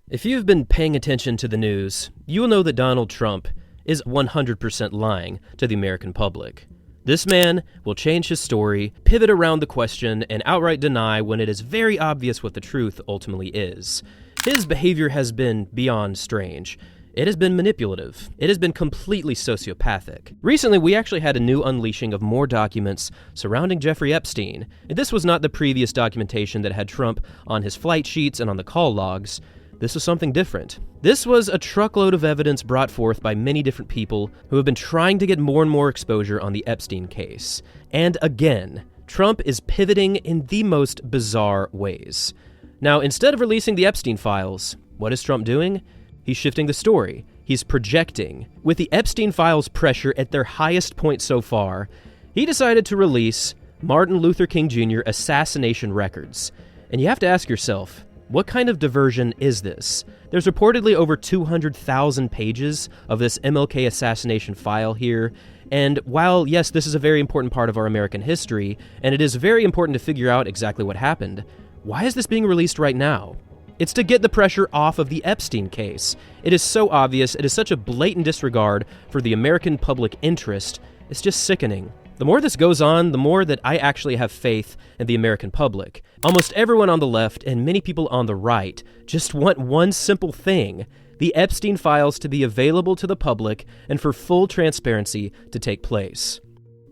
If you've been paying attention to the news, you will know that Donald Trump is 100% lying to the American public. This man will change his story, pivot around the question, and outright deny when it is very obvious what the truth ultimately is. His behavior has been beyond strange. It has been manipulative. It has been completely sociopathic. Recently, we actually had a new unleashing of more documents surrounding Jeffrey Epstein. And this was not the previous documentation that had Trump on his flight sheets and on the call logs. This was something different. This was a truckload of evidence brought forth by many different people who have been trying to get more and more exposure on the Epstein case. And again, Trump is pivoting in the most bizarre ways. Now, instead of releasing the Epstein files, what is Trump doing? He's shifting the story. He's projecting. With the Epstein files pressure at their highest point so far, he decided to release Martin Luther King Jr. assassination records. And you have to ask yourself, what kind of diversion is this? There's reportedly over 200,000 pages of this MLK assassination file here, and while, yes, this is a very important part of our American history, and it is very important to figure out exactly what happened, why is this being released right now? It's to get the pressure off of the Epstein case. It is so obvious, it is such a blatant disregard for the American public interest, it's just sickening. The more this goes on, the more that I actually have faith in the American public. Almost everyone on the left and many people on the right just want one simple thing: the Epstein files to be available to the public and for full transparency to take place.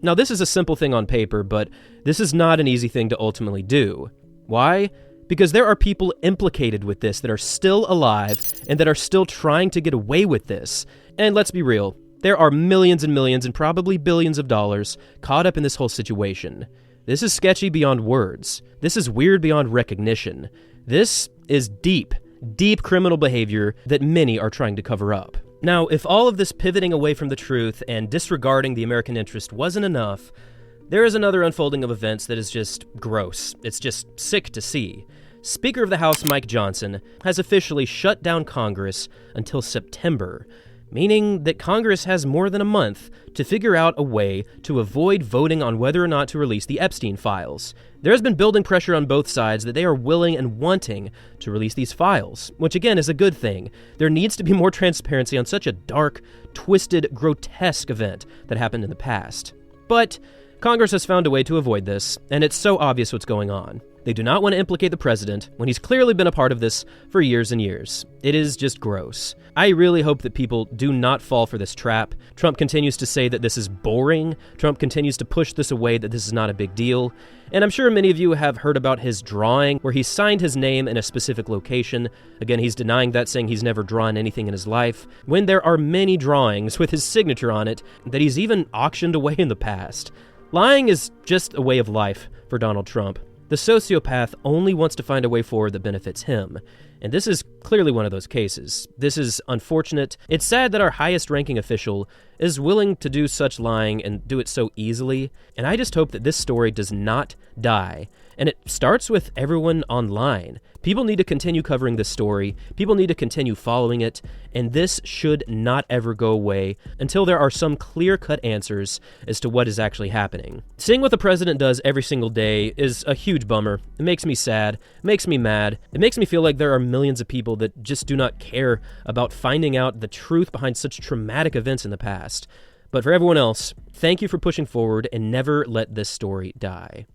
Now, this is a simple thing on paper, but this is not an easy thing to ultimately do. Why? Because there are people implicated with this that are still alive and that are still trying to get away with this. And let's be real, there are millions and millions and probably billions of dollars caught up in this whole situation. This is sketchy beyond words. This is weird beyond recognition. This is deep, deep criminal behavior that many are trying to cover up. Now, if all of this pivoting away from the truth and disregarding the American interest wasn't enough, there is another unfolding of events that is just gross. It's just sick to see. Speaker of the House Mike Johnson has officially shut down Congress until September, meaning that Congress has more than a month to figure out a way to avoid voting on whether or not to release the Epstein files. There has been building pressure on both sides that they are willing and wanting to release these files, which again is a good thing. There needs to be more transparency on such a dark, twisted, grotesque event that happened in the past. But Congress has found a way to avoid this, and it's so obvious what's going on. They do not want to implicate the president when he's clearly been a part of this for years and years. It is just gross. I really hope that people do not fall for this trap. Trump continues to say that this is boring. Trump continues to push this away, that this is not a big deal. And I'm sure many of you have heard about his drawing where he signed his name in a specific location. Again, he's denying that, saying he's never drawn anything in his life, when there are many drawings with his signature on it that he's even auctioned away in the past. Lying is just a way of life for Donald Trump. The sociopath only wants to find a way forward that benefits him, and this is clearly one of those cases. This is unfortunate. It's sad that our highest-ranking official is willing to do such lying and do it so easily, and I just hope that this story does not die. And it starts with everyone online. People need to continue covering this story. People need to continue following it, and this should not ever go away until there are some clear-cut answers as to what is actually happening. Seeing what the president does every single day is a huge bummer. It makes me sad. It makes me mad. It makes me feel like there are millions of people that just do not care about finding out the truth behind such traumatic events in the past. But for everyone else, thank you for pushing forward and never let this story die.